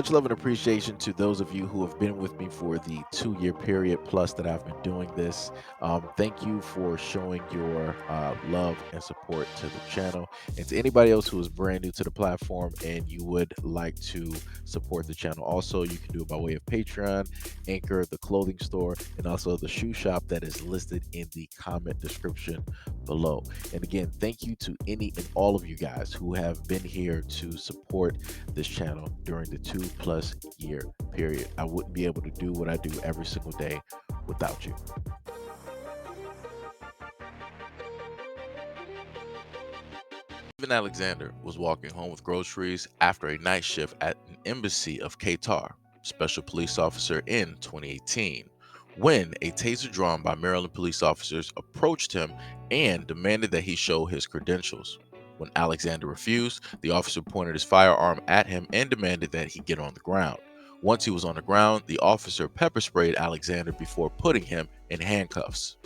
Much love and appreciation to those of you who have been with me for the 2 year period plus that I've been doing this. Thank you for showing your love and support to the channel. And to anybody else who is brand new to the platform and you would like to support the channel, also, you can do it by way of Patreon, Anchor, the clothing store, and also the shoe shop that is listed in the comment description below. And again, thank you to any and all of you guys who have been here to support this channel during the 2+ year period. I wouldn't be able to do what I do every single day without you. Even Alexander was walking home with groceries after a night shift at an embassy of Qatar, special police officer in 2018, when a taser drawn by Maryland police officers approached him and demanded that he show his credentials. When Alexander refused, the officer pointed his firearm at him and demanded that he get on the ground. Once he was on the ground, the officer pepper sprayed Alexander before putting him in handcuffs.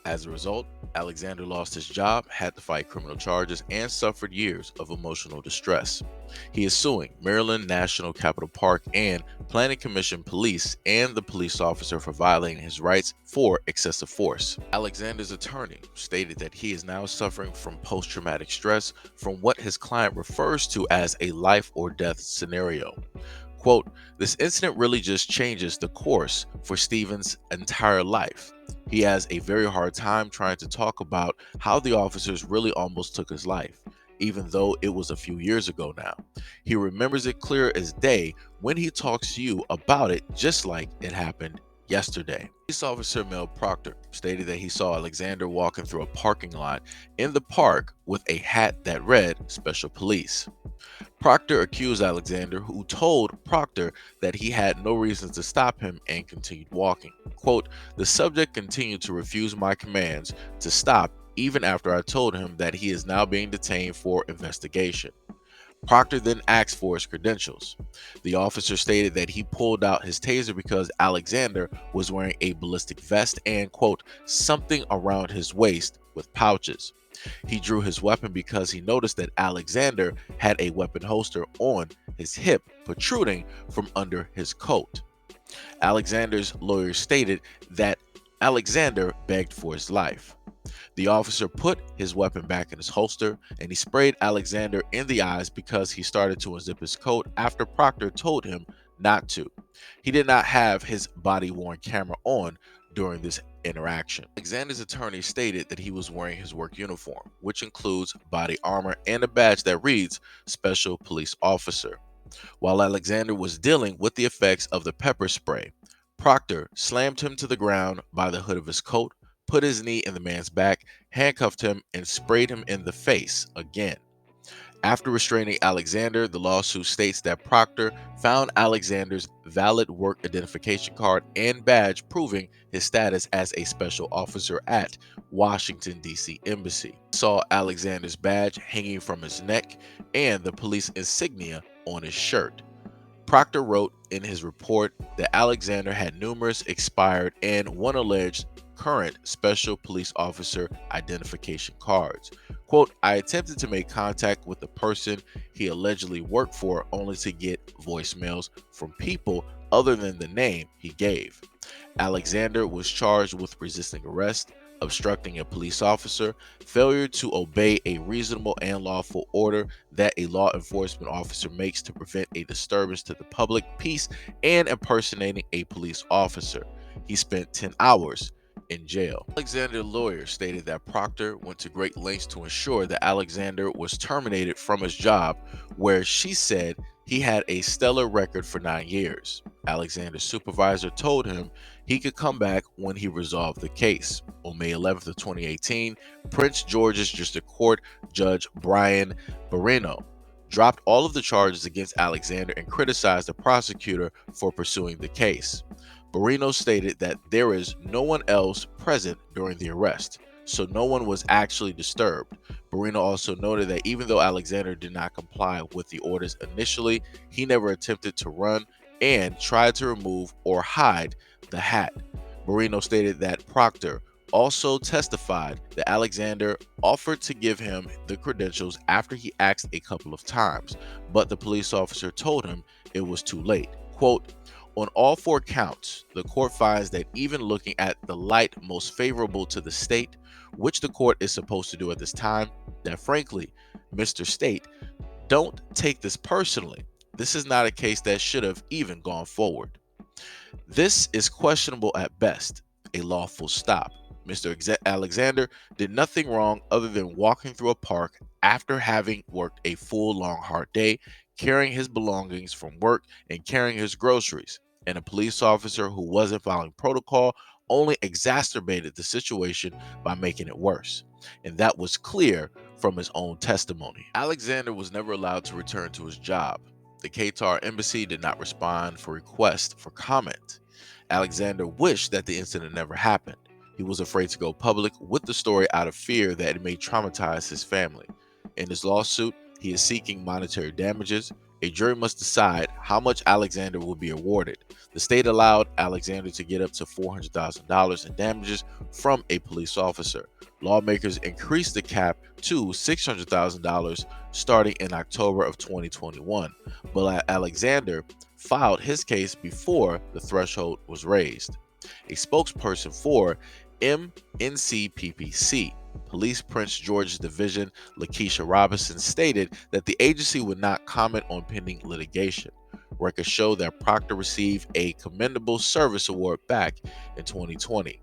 As a result, Alexander lost his job, had to fight criminal charges, and suffered years of emotional distress. He is suing Maryland National Capital Park and Planning Commission police and the police officer for violating his rights for excessive force. Alexander's attorney stated that he is now suffering from post-traumatic stress from what his client refers to as a life or death scenario. Quote, "This incident really just changes the course for Stephen's entire life. He has a very hard time trying to talk about how the officers really almost took his life, even though it was a few years ago now. He remembers it clear as day when he talks to you about it just like it happened yesterday." Police officer Mel Proctor stated that he saw Alexander walking through a parking lot in the park with a hat that read Special Police. Proctor accused Alexander, who told Proctor that he had no reason to stop him and continued walking. Quote, "The subject continued to refuse my commands to stop even after I told him that he is now being detained for investigation." Proctor then asked for his credentials. The officer stated that he pulled out his taser because Alexander was wearing a ballistic vest and, quote, "something around his waist with pouches." He drew his weapon because he noticed that Alexander had a weapon holster on his hip protruding from under his coat. Alexander's lawyer stated that Alexander begged for his life. The officer put his weapon back in his holster and he sprayed Alexander in the eyes because he started to unzip his coat after Proctor told him not to. He did not have his body-worn camera on during this interaction. Alexander's attorney stated that he was wearing his work uniform, which includes body armor and a badge that reads Special Police Officer. While Alexander was dealing with the effects of the pepper spray, Proctor slammed him to the ground by the hood of his coat, put his knee in the man's back, handcuffed him, and sprayed him in the face again. After restraining Alexander, the lawsuit states that Proctor found Alexander's valid work identification card and badge proving his status as a special officer at Washington, D.C. Embassy. He saw Alexander's badge hanging from his neck and the police insignia on his shirt. Proctor wrote in his report that Alexander had numerous expired and one alleged current special police officer identification cards. Quote, "I attempted to make contact with the person he allegedly worked for only to get voicemails from people other than the name he gave." Alexander was charged with resisting arrest, obstructing a police officer, failure to obey a reasonable and lawful order that a law enforcement officer makes to prevent a disturbance to the public peace, and impersonating a police officer. He spent 10 hours in jail. Alexander's lawyer stated that Proctor went to great lengths to ensure that Alexander was terminated from his job, where she said he had a stellar record for 9 years. Alexander's supervisor told him he could come back when he resolved the case. On May 11th of 2018, Prince George's District Court Judge Brian Barino dropped all of the charges against Alexander and criticized the prosecutor for pursuing the case. Barino stated that there is no one else present during the arrest, so no one was actually disturbed. Barino also noted that even though Alexander did not comply with the orders initially, he never attempted to run and tried to remove or hide the hat. Barino stated that Proctor also testified that Alexander offered to give him the credentials after he asked a couple of times, but the police officer told him it was too late. Quote, on all 4 counts, the court finds that even looking at the light most favorable to the state, which the court is supposed to do at this time, that frankly, Mr. State, don't take this personally. This is not a case that should have even gone forward. This is questionable at best, a lawful stop. Mr. Alexander did nothing wrong other than walking through a park after having worked a full, long, hard day, carrying his belongings from work and carrying his groceries. And a police officer who wasn't following protocol only exacerbated the situation by making it worse. And that was clear from his own testimony. Alexander was never allowed to return to his job. The Qatar embassy did not respond for requests for comment. Alexander wished that the incident never happened. He was afraid to go public with the story out of fear that it may traumatize his family. In his lawsuit, he is seeking monetary damages. A jury must decide how much Alexander will be awarded. The state allowed Alexander to get up to $400,000 in damages from a police officer. Lawmakers increased the cap to $600,000 starting in October of 2021, but Alexander filed his case before the threshold was raised. A spokesperson for MNCPPC, Police Prince George's Division, Lakeisha Robinson, stated that the agency would not comment on pending litigation. Records show that Proctor received a Commendable Service Award back in 2020.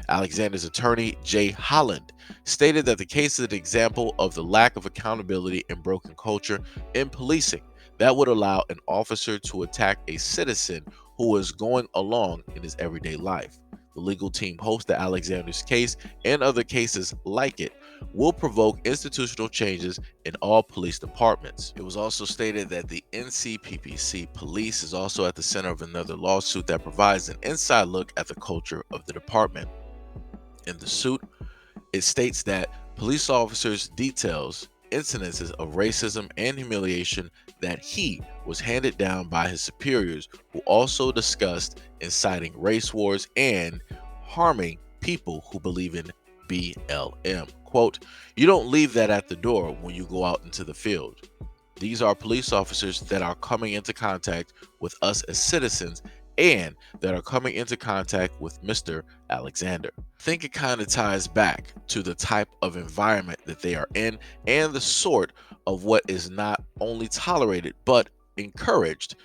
Alexander's attorney, Jay Holland, stated that the case is an example of the lack of accountability and broken culture in policing that would allow an officer to attack a citizen who is going along in his everyday life. The legal team hopes that Alexander's case and other cases like it will provoke institutional changes in all police departments. It was also stated that the NCPPC police is also at the center of another lawsuit that provides an inside look at the culture of the department. In the suit, it states that police officers details incidences of racism and humiliation that he was handed down by his superiors, who also discussed inciting race wars and harming people who believe in BLM. Quote, you don't leave that at the door when you go out into the field. These are police officers that are coming into contact with us as citizens and that are coming into contact with Mr. Alexander. I think it kind of ties back to the type of environment that they are in and the sort of what is not only tolerated but encouraged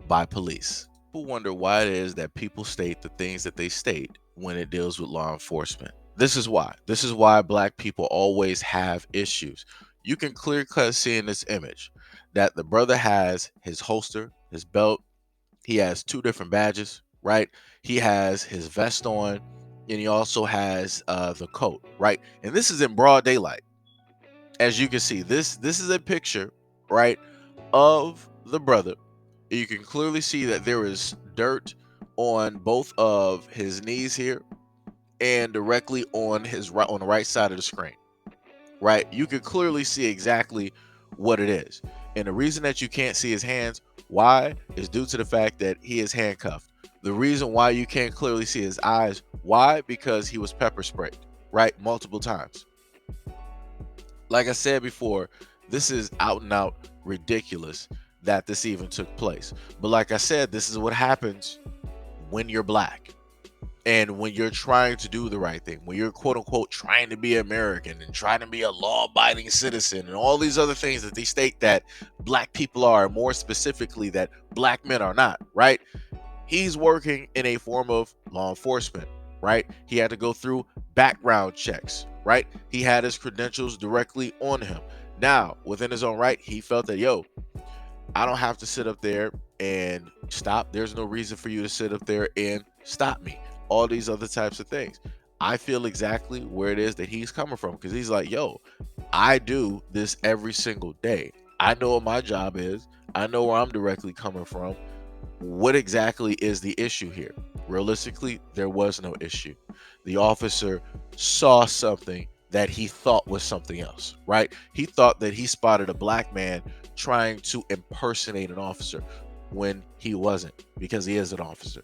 by police. People wonder why it is that people state the things that they state when it deals with law enforcement. This is why. This is why Black people always have issues. You can clear-cut see in this image that the brother has his holster, his belt. He has 2 different badges, right? He has his vest on, and he also has the coat, right? And this is in broad daylight. As you can see, this is a picture, right, of the brother. You can clearly see that there is dirt on both of his knees here and directly on his right, on the right side of the screen, right? You can clearly see exactly what it is. And the reason that you can't see his hands, why, is due to the fact that he is handcuffed. The reason why you can't clearly see his eyes, why? Because he was pepper sprayed, right? Multiple times. Like I said before, this is out and out ridiculous that this even took place. But like I said, this is what happens when you're Black. And when you're trying to do the right thing, when you're quote unquote trying to be American and trying to be a law-abiding citizen and all these other things that they state that Black people are, more specifically that Black men are not, right? He's working in a form of law enforcement, right? He had to go through background checks, right? He had his credentials directly on him. Now, within his own right, he felt that, yo, I don't have to sit up there and stop. There's no reason for you to sit up there and stop me. All these other types of things. I feel exactly where it is that he's coming from, because he's like, yo, I do this every single day. I know what my job is. I know where I'm directly coming from. What exactly is the issue here? Realistically, there was no issue. The officer saw something that he thought was something else, right? He thought that he spotted a Black man trying to impersonate an officer when he wasn't, because he is an officer.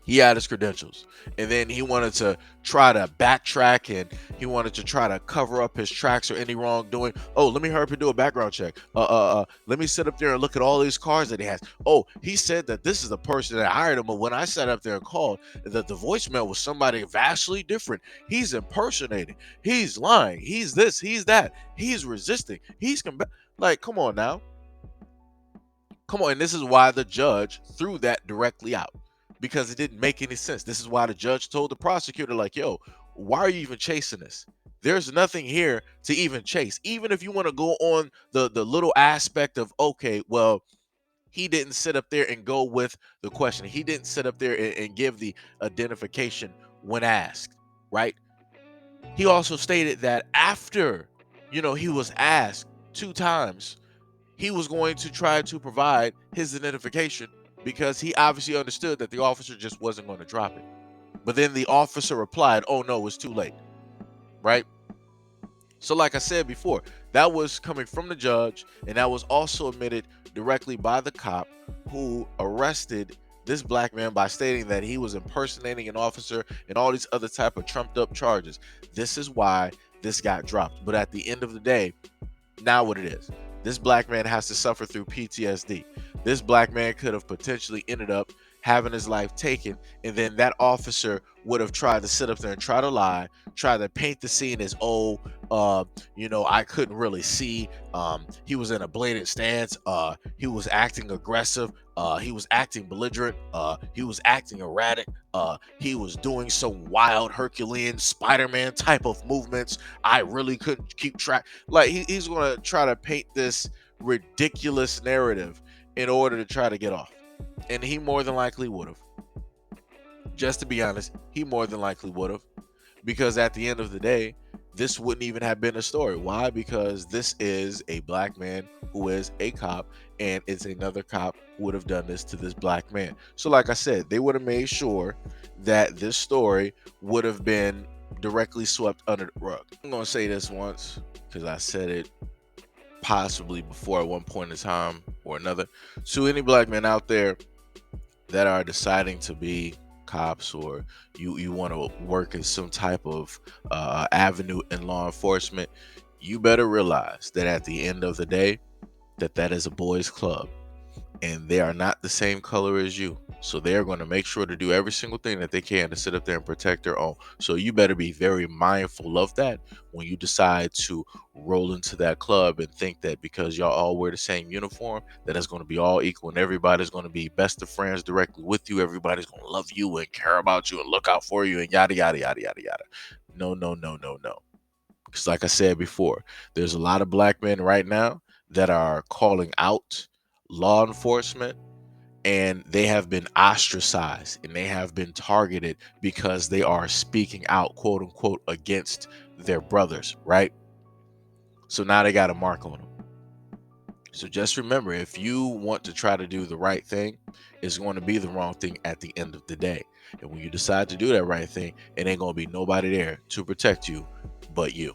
He had his credentials, and then he wanted to try to backtrack, and he wanted to try to cover up his tracks or any wrongdoing. Oh, let me hurry up and do a background check. Let me sit up there and look at all these cars that he has. Oh, he said that this is the person that hired him, but when I sat up there and called, that the voicemail was somebody vastly different. He's impersonating. He's lying. He's this. He's that. He's resisting. Like, come on now. Come on, and this is why the judge threw that directly out, because it didn't make any sense. This is why the judge told the prosecutor, like, yo, why are you even chasing this? There's nothing here to even chase. Even if you want to go on the little aspect of, okay, well, he didn't sit up there and go with the question. He didn't sit up there and give the identification when asked, right? He also stated that after, he was asked 2 times, he was going to try to provide his identification because he obviously understood that the officer just wasn't going to drop it. But then the officer replied, oh no, it's too late, right? So like I said before, that was coming from the judge, and that was also admitted directly by the cop who arrested this black man by stating that he was impersonating an officer and all these other type of trumped up charges. This is why this got dropped. But at the end of the day, now what it is, this black man has to suffer through PTSD. This black man could have potentially ended up having his life taken, and then that officer would have tried to sit up there and try to lie, try to paint the scene as, oh, I couldn't really see. He was in a blatant stance. He was acting aggressive. He was acting belligerent. He was acting erratic. He was doing some wild Herculean Spider-Man type of movements. I really couldn't keep track. Like, he's going to try to paint this ridiculous narrative in order to try to get off. And he more than likely would have. Just to be honest, he more than likely would have. Because at the end of the day, this wouldn't even have been a story. Why? Because this is a black man who is a cop, and it's another cop who would have done this to this black man. So like I said, they would have made sure that this story would have been directly swept under the rug. I'm going to say this once because I said it possibly before at one point in time or another. To any black men out there that are deciding to be cops, or you want to work in some type of avenue in law enforcement, you better realize that at the end of the day, that is a boys club, and they are not the same color as you. So they're going to make sure to do every single thing that they can to sit up there and protect their own. So you better be very mindful of that when you decide to roll into that club and think that because y'all all wear the same uniform, that it's going to be all equal and everybody's going to be best of friends directly with you. Everybody's going to love you and care about you and look out for you and yada, yada, yada, yada, yada. No, no, no, no, no. Because like I said before, there's a lot of black men right now that are calling out law enforcement, and they have been ostracized and they have been targeted because they are speaking out, quote unquote, against their brothers, right? So now they got a mark on them. So just remember, if you want to try to do the right thing, it's going to be the wrong thing at the end of the day. And when you decide to do that right thing, it ain't going to be nobody there to protect you but you.